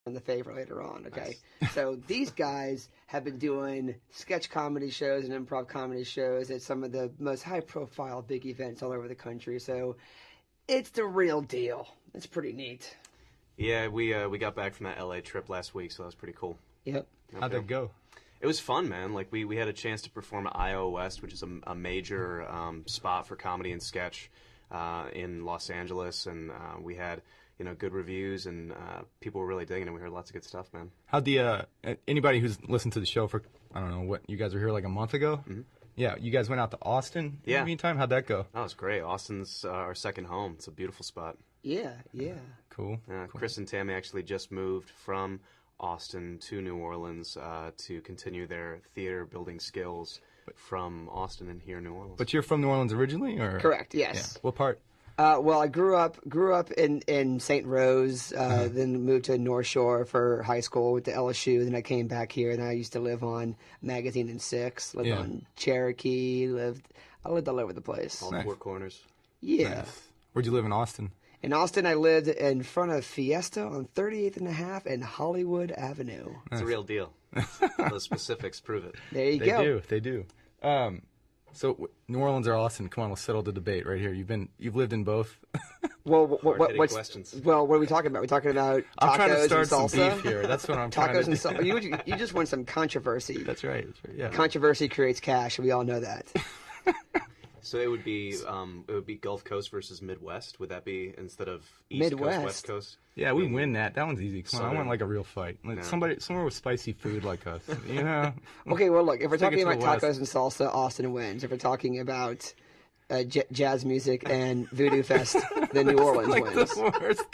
and the Favor later on. Okay, Nice. so these guys have been doing sketch comedy shows and improv comedy shows at some of the most high-profile big events all over the country. So it's the real deal. It's pretty neat. Yeah, we got back from that LA trip last week, so that was pretty cool. Yep. How'd that go? It was fun, man. Like we had a chance to perform at Iowa West, which is a major spot for comedy and sketch in Los Angeles, and we had good reviews, and people were really digging it. We heard lots of good stuff, man. How'd the anybody who's listened to the show for I don't know what you guys were here like a month ago? Mm-hmm. Yeah, you guys went out to Austin. In Yeah. the meantime, how'd that go? That was great. Austin's our second home. It's a beautiful spot. Yeah. Cool. Chris and Tammy actually just moved from Austin to New Orleans to continue their theater building skills from Austin and here in New Orleans. But you're from New Orleans originally, or Correct. Yeah. Yes. What part? Well, I grew up in St. Rose, then moved to North Shore for high school, went to LSU, then I came back here, and I used to live on Magazine and 6, lived on Cherokee, I lived all over the place. All the four corners. Yeah. Nice. Where'd you live in Austin? In Austin, I lived in front of Fiesta on 38th and a half and Hollywood Avenue. It's a real deal. Those specifics prove it. There you go. They do. So New Orleans or Austin? Come on, let's settle the debate right here. You've lived in both. Well, Hard-hitting what's questions. well? What are we talking about? We're talking about I'm trying to tacos start and some salsa. beef here. That's what I'm trying Tacos to and do. salsa. You just want some controversy. That's right. Yeah. Controversy creates cash. We all know that. So it would be Gulf Coast versus Midwest. Would that be instead of East Midwest. Coast, West Coast? Yeah, we win that. That one's easy. Come on, I Southern. want like a real fight. Like No. somewhere with spicy food like us. You know. Okay, well, look, if we're Take it talking to about the tacos and salsa, Austin wins. If we're talking about jazz music and Voodoo Fest, then New Orleans like wins. the worst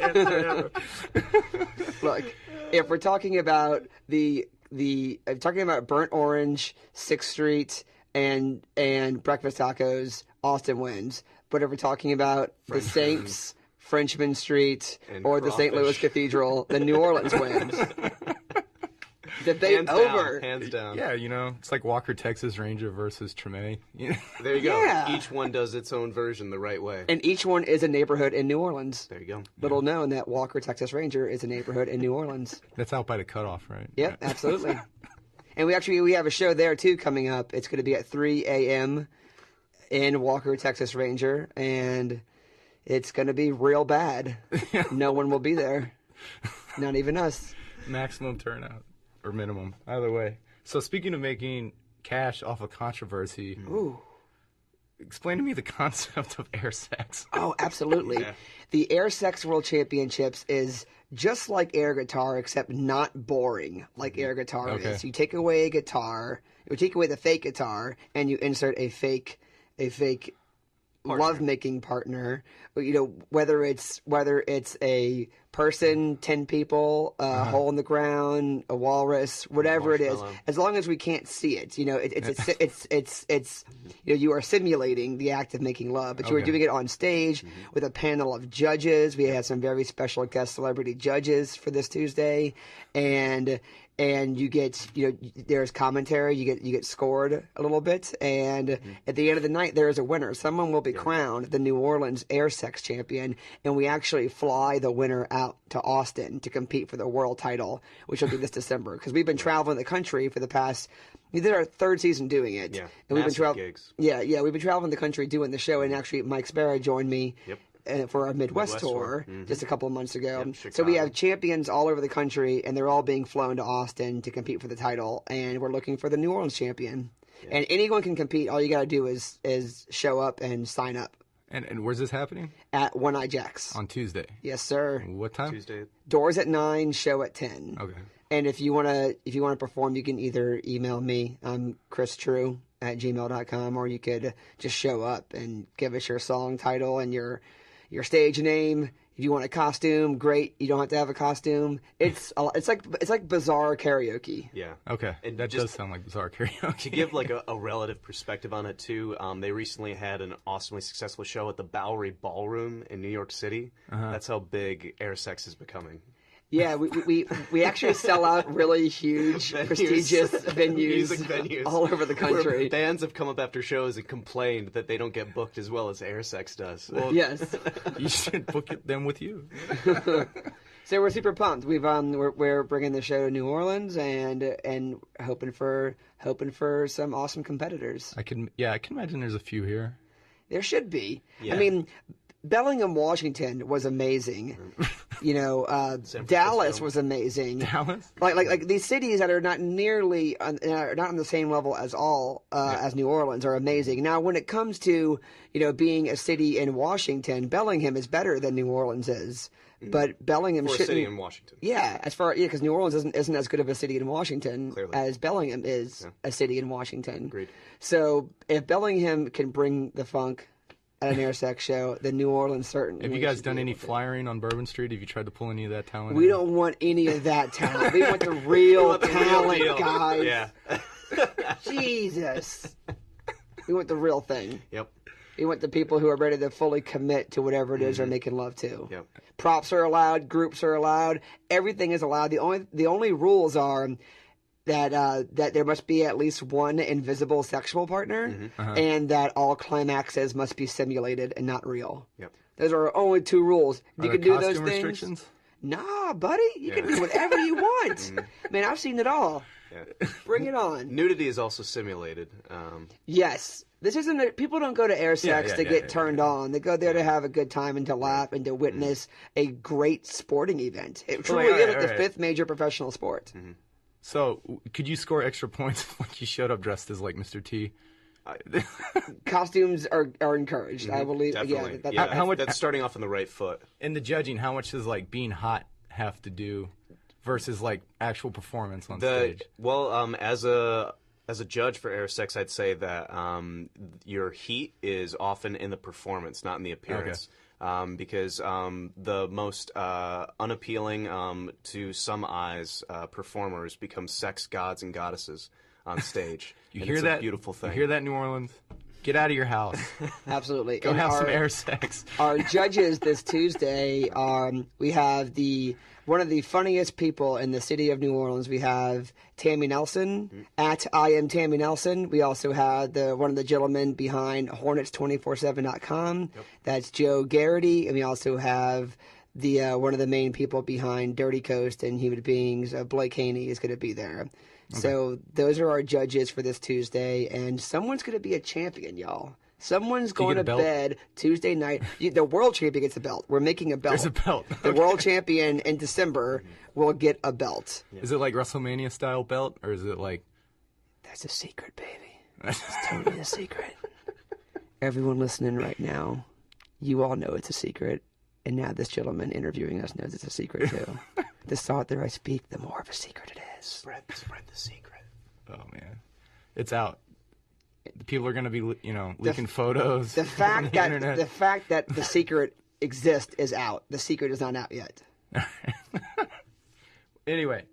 answer ever. Look, if we're talking about if talking about Burnt Orange, 6th Street, and breakfast tacos, Austin wins. But if we're talking about the Saints, Frenchman Street, And or the St. Louis crawfish. Cathedral, then New Orleans wins. Debate Hands over. down. Hands down. Yeah, it's like Walker Texas Ranger versus Treme. There you go. Yeah. Each one does its own version the right way. And each one is a neighborhood in New Orleans. There you go. Little known that Walker Texas Ranger is a neighborhood in New Orleans. That's out by the cutoff, right? Yep, absolutely. And we have a show there too coming up. It's going to be at 3 a.m. in Walker Texas Ranger, and it's going to be real bad. No one will be there, not even us. Maximum turnout or minimum, either way. So speaking of making cash off of controversy, Ooh. explain to me the concept of air sex. Oh, absolutely. Yeah. The Air Sex World Championships is just like air guitar, except not boring like air guitar Okay. is. You take away a guitar, you take away the fake guitar, and you insert a fake love-making partner. Whether it's a person, 10 people, a hole in the ground, a walrus, whatever it is, Marshmallow. as long as we can't see it, it's you are simulating the act of making love, but you are Okay. doing it on stage with a panel of judges. We had some very special guest celebrity judges for this Tuesday, and you get there's commentary. You get scored a little bit, and at the end of the night there is a winner. Someone will be crowned the New Orleans Air Sex Champion, and we actually fly the winner out to Austin to compete for the world title, which will be this December. Because we've been traveling the country for the past. We did our third season doing it, Yeah, and we've been massive traveling. gigs. Yeah, we've been traveling the country doing the show, and actually Mike Spara joined me. Yep. For our Midwest Midwest tour tour. just a couple of months ago. Yep, So we Chicago. have champions all over the country, and they're all being flown to Austin to compete for the title. And we're looking for the New Orleans champion. And anyone can compete. All you got to do is show up and sign up And where's this happening? at One Eye Jacks. On Tuesday. Yes, sir. What time? Tuesday. Doors at 9, show at 10. Okay. And if you wanna perform, you can either email me. I'm Trew at gmail.com, or you could just show up and give us your song title and your stage name. If you want a costume, great. You don't have to have a costume. It's like bizarre karaoke. Yeah. Okay. And that just- does sound like bizarre karaoke. To give like a relative perspective on it too, they recently had an awesomely successful show at the Bowery Ballroom in New York City. That's how big air sex is becoming. Yeah, we actually sell out really huge, Venues. prestigious Music venues. all over the country. Where bands have come up after shows and complained that they don't get booked as well as air sex does. Yes. You should book them with you. So we're super pumped. We're bringing the show to New Orleans and hoping for some awesome competitors. I can imagine there's a few here. There should be. Yeah. I mean, Bellingham, Washington was amazing. Dallas was amazing. Dallas? Like these cities that are not nearly are not on the same level as as New Orleans are amazing. Now, when it comes to being a city in Washington, Bellingham is better than New Orleans is. But Bellingham For a shouldn't. city in Washington. Yeah, because New Orleans isn't as good of a city in Washington Clearly. as Bellingham is a city in Washington. Agreed. So if Bellingham can bring the funk at an Airsex show, then New Orleans certainly. Have you guys should done be any able to. flyering on Bourbon Street? Have you tried to pull any of that talent? We in? don't want any of that talent. We want the real The real talent, deal. guys. Yeah. Jesus. We want the real thing. Yep. We want the people who are ready to fully commit to whatever it is they're making love to. Yep. Props are allowed. Groups are allowed. Everything is allowed. The only rules are that there must be at least one invisible sexual partner, and that all climaxes must be simulated and not real. Yep. Those are only two rules. If you Are can there do those costume things. restrictions? Nah, buddy, you can do whatever you want. Man, I've seen it all. Yeah. Bring it on. Nudity is also simulated. Yes. This isn't. People don't go to Airsex to get turned on. They go there to have a good time and to laugh and to witness a great sporting event. It truly is like the fifth major professional sport. So, could you score extra points when you showed up dressed as like Mr. T? Costumes are encouraged. I believe. Definitely. Yeah, How much- that's starting off on the right foot. In the judging, how much does like being hot have to do versus like actual performance on stage? Well, as a judge for Airsex, I'd say that your heat is often in the performance, not in the appearance. Because the most unappealing to some eyes performers become sex gods and goddesses on stage. You And hear it's that? A beautiful thing. You hear that, New Orleans? Get out of your house. absolutely. Go And have some air sex. Our judges this Tuesday are we have one of the funniest people in the city of New Orleans. We have Tammy Nelson at I am Tammy Nelson. We also have one of the gentlemen behind Hornets247.com. That's Joe Garrity, and we also have one of the main people behind Dirty Coast and Human Beings. Blake Haney is going to be there. Okay. So those are our judges for this Tuesday, and someone's going to be a champion, y'all. Someone's going to bed Tuesday night. The world champion gets a belt. We're making a belt. There's a belt. The world champion in December will get a belt. Is it like WrestleMania style belt, or is it like? That's a secret, baby. It's totally a secret. Everyone listening right now, you all know it's a secret, and now this gentleman interviewing us knows it's a secret too. The farther I speak, the more of a secret it is. Spread the secret. Oh man, it's out. People are going to be, leaking photos. The fact on the that internet. the fact that the secret exists is out. The secret is not out yet. Anyway,